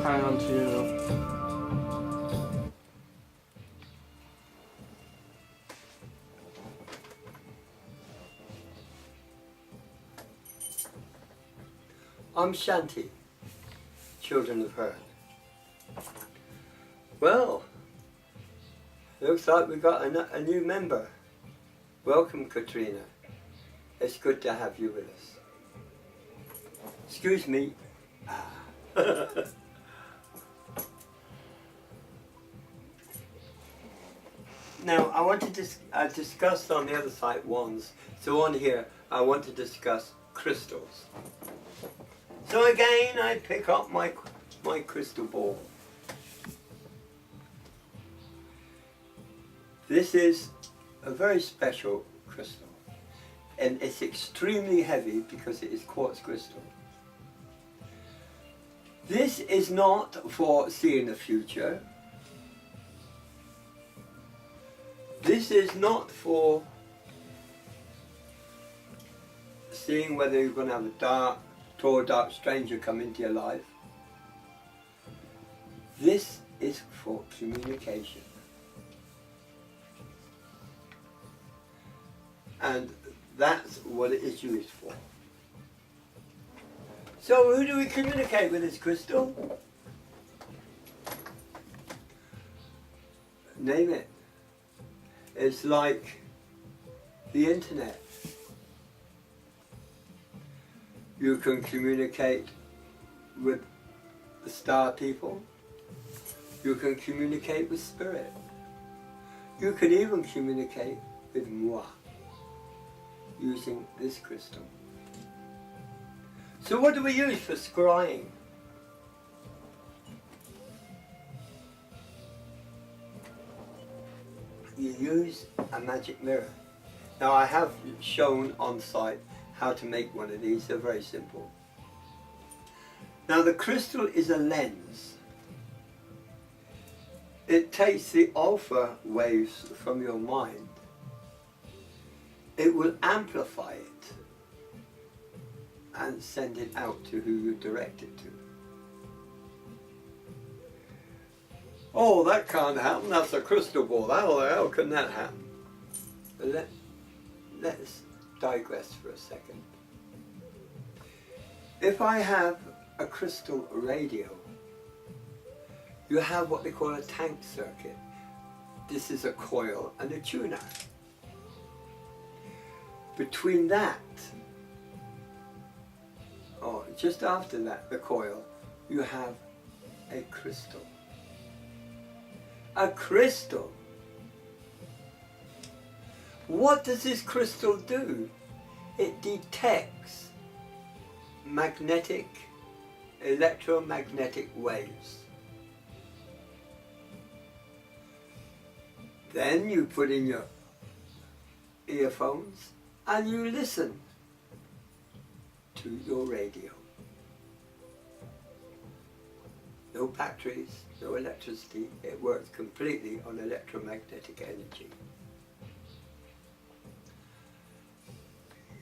Hang on to you. Shanti, children of Hearn. Well, looks like we got a new member. Welcome, Katrina. It's good to have you with us. Excuse me. Now, I want to discuss on the other side wands. So on here, I want to discuss crystals. So again, I pick up my crystal ball. This is a very special crystal, and it's extremely heavy because it is quartz crystal. This is not for seeing the future. This is not for seeing whether you're going to have a tall, dark stranger come into your life. This is for communication. And that's what it is used for. So who do we communicate with this crystal? Name it. It's like the internet. You can communicate with the star people. You can communicate with spirit. You can even communicate with moi using this crystal. So what do we use for scrying? You use a magic mirror. Now I have shown on site how to make one of these. They're very simple. Now the crystal is a lens. It takes the alpha waves from your mind. It will amplify it and send it out to who you direct it to. Oh, that can't happen. That's a crystal ball. How can that happen? But let's digress for a second. If I have a crystal radio, you have what they call a tank circuit. This is a coil and a tuner. Between that, or just after that, the coil, you have a crystal. A crystal. What does this crystal do? It detects electromagnetic waves. Then you put in your earphones and you listen to your radio. No batteries, no electricity. It works completely on electromagnetic energy.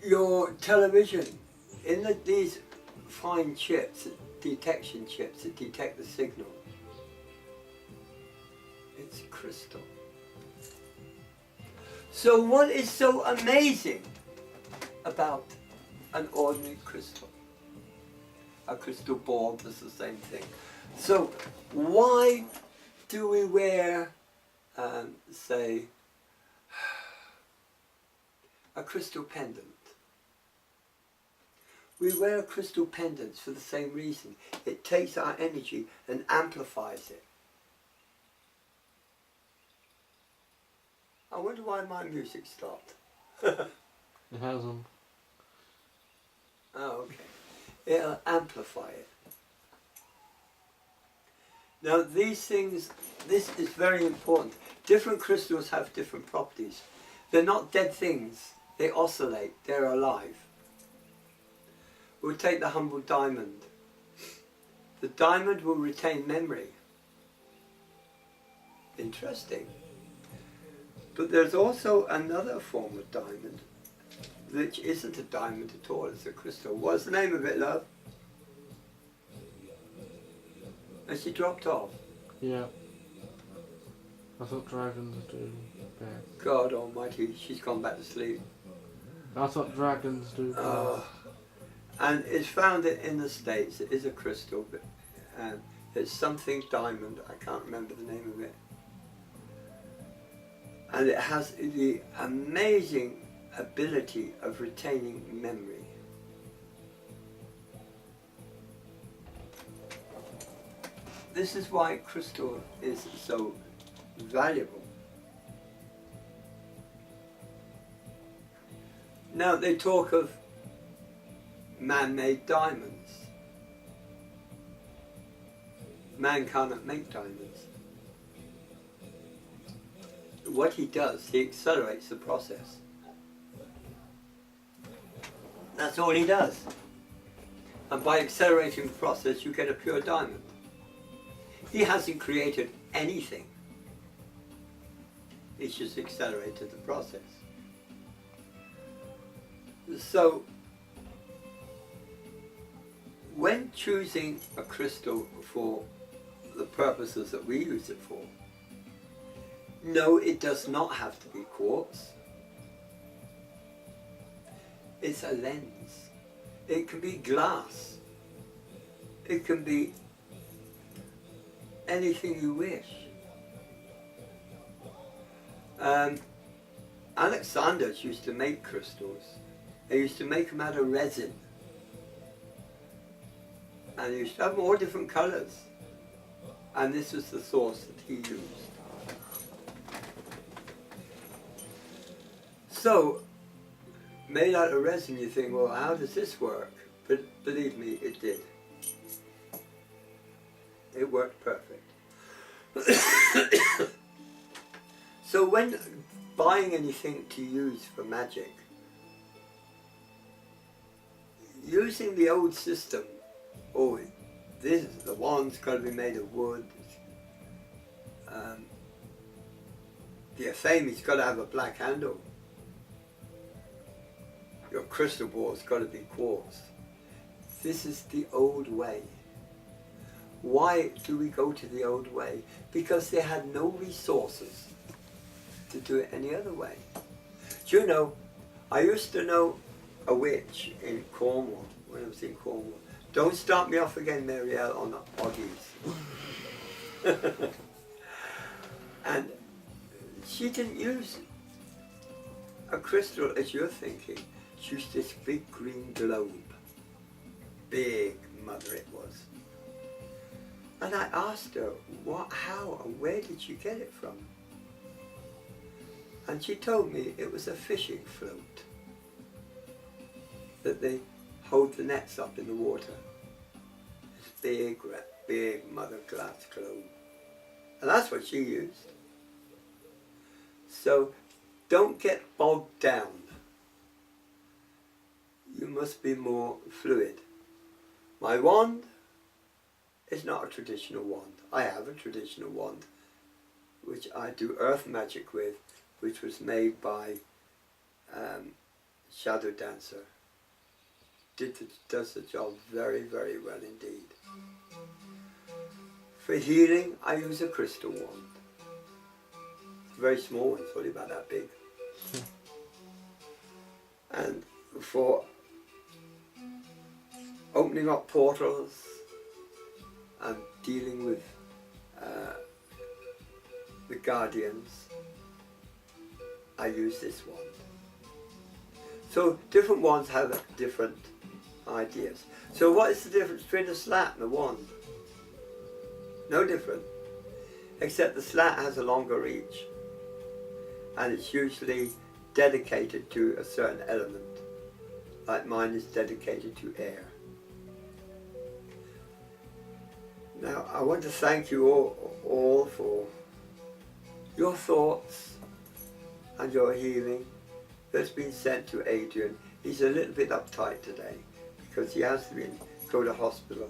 Your television, in these fine chips, detection chips that detect the signal, it's crystal. So what is so amazing about an ordinary crystal? A crystal ball does the same thing. So why do we wear, say, a crystal pendant? We wear crystal pendants for the same reason. It takes our energy and amplifies it. I wonder why my music stopped. It hasn't. Oh, okay. It'll amplify it. Now these things, this is very important. Different crystals have different properties. They're not dead things. They oscillate. They're alive. We'll take the humble diamond. The diamond will retain memory. Interesting. But there's also another form of diamond which isn't a diamond at all, it's a crystal. What's the name of it, love? And she dropped off. Yeah. That's what dragons do. Yeah. God almighty, she's gone back to sleep. That's what dragons do. Oh. And it's found it in the States. It is a crystal, but it's something diamond. I can't remember the name of it. And it has the amazing ability of retaining memory. This is why crystal is so valuable. Now they talk of man-made diamonds. Man cannot make diamonds. What he does, he accelerates the process. That's all he does. And by accelerating the process, you get a pure diamond. He hasn't created anything. He's just accelerated the process. So, when choosing a crystal for the purposes that we use it for, no, it does not have to be quartz. It's a lens. It can be glass. It can be anything you wish. Alexanders used to make crystals. They used to make them out of resin. And they used to have all different colours. And this was the source that he used. So, made out of resin, you think, well, how does this work? But believe me, it did. It worked perfect. So when buying anything to use for magic, using the old system, oh, the wand's got to be made of wood. The Athami's got to have a black handle. Your crystal ball's got to be quartz. This is the old way. Why do we go to the old way? Because they had no resources to do it any other way. Do you know, I used to know a witch in Cornwall, when I was in Cornwall. Don't start me off again, Marielle, on Oggies. And she didn't use a crystal as you're thinking. She used this big green globe. Big mother it was. And I asked her, what, how, and where did she get it from? And she told me it was a fishing float that they hold the nets up in the water. This big mother glass globe. And that's what she used. So don't get bogged down. You must be more fluid. My wand is not a traditional wand. I have a traditional wand which I do earth magic with, which was made by Shadow Dancer. Does the job very, very well indeed. For healing, I use a crystal wand. It's a very small one, it's only about that big. And for opening up portals and dealing with the guardians, I use this wand. So different wands have different ideas. So what is the difference between a slat and a wand? No different, except the slat has a longer reach and it's usually dedicated to a certain element, like mine is dedicated to air. Now I want to thank you all for your thoughts and your healing that's been sent to Adrian. He's a little bit uptight today because he has to go to hospital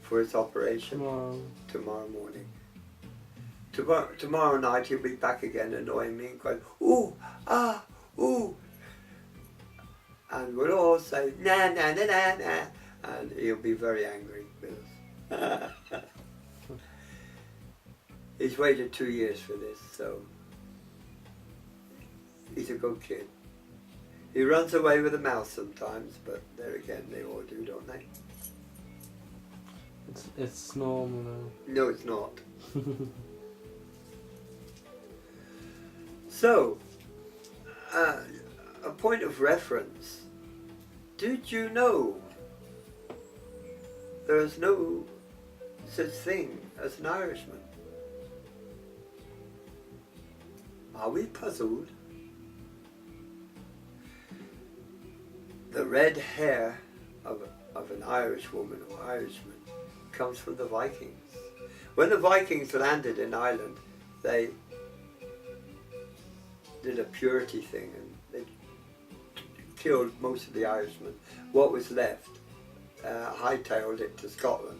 for his operation tomorrow morning. Tomorrow night he'll be back again annoying me and going, ooh, ah, ooh. And we'll all say, nah, nah, nah, nah, nah. And he'll be very angry with us. He's waited 2 years for this, so he's a good kid. He runs away with a mouse sometimes, but there again, they all do, don't they? It's normal No, it's not. So, a point of reference. Did you know there is no such thing as an Irishman? Are we puzzled? The red hair of an Irish woman or Irishman comes from the Vikings. When the Vikings landed in Ireland, they did a purity thing and they killed most of the Irishmen. What was left, hightailed it to Scotland.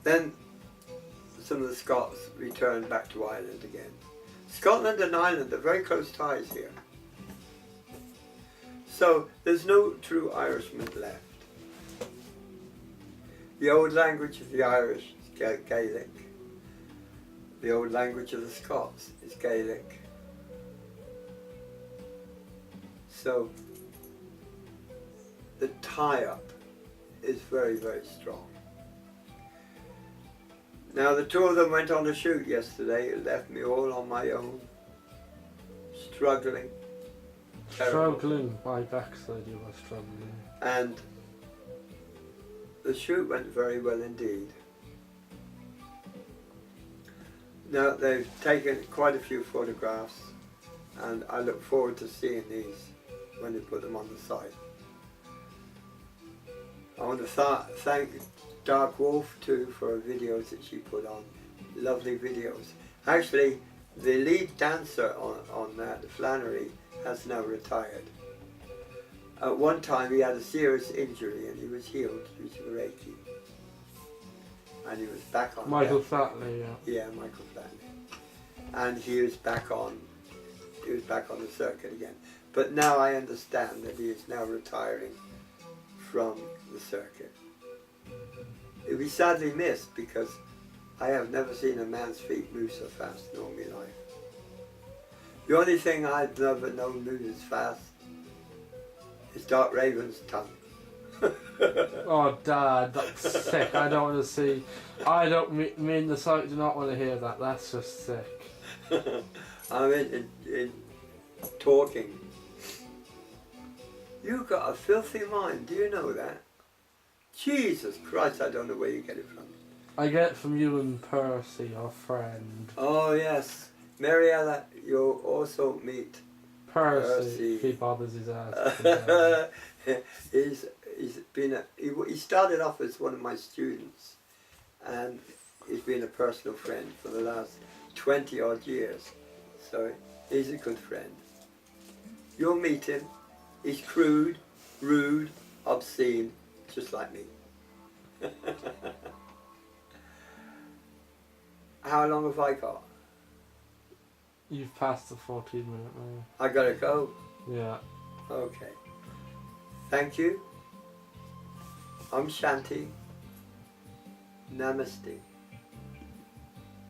Then some of the Scots returned back to Ireland again. Scotland and Ireland are very close ties here. So there's no true Irishman left. The old language of the Irish is Gaelic. The old language of the Scots is Gaelic. So the tie-up is very, very strong. Now the two of them went on a shoot yesterday. It left me all on my own, struggling. Terrible. Struggling. My backside, you were struggling. And the shoot went very well indeed. Now they've taken quite a few photographs and I look forward to seeing these when they put them on the site. I want to thank Dark Wolf too for her videos that she put on. Lovely videos. Actually, the lead dancer on that, Flannery, has now retired. At one time he had a serious injury and he was healed due to Reiki. And he was back on. Michael Flatley, yeah. Yeah, Michael Flatley. And he was back on the circuit again. But now I understand that he is now retiring from the circuit. He'll be sadly missed because I have never seen a man's feet move so fast in all my life. The only thing I've never known move as fast is Dark Raven's tongue. Oh, Dad, that's sick. I don't want to see. I don't. Me and the site do not want to hear that. That's just sick. I'm in talking. You've got a filthy mind. Do you know that? Jesus Christ! I don't know where you get it from. I get it from you and Percy, our friend. Oh yes, Mariella. You'll also meet Percy. If he bothers his ass. He started off as one of my students, and he's been a personal friend for the last 20 odd years. So he's a good friend. You'll meet him. He's crude, rude, obscene, just like me. How long have I got? You've passed the 14-minute mark. I gotta go. Yeah. Okay. Thank you. Om Shanti. Namaste.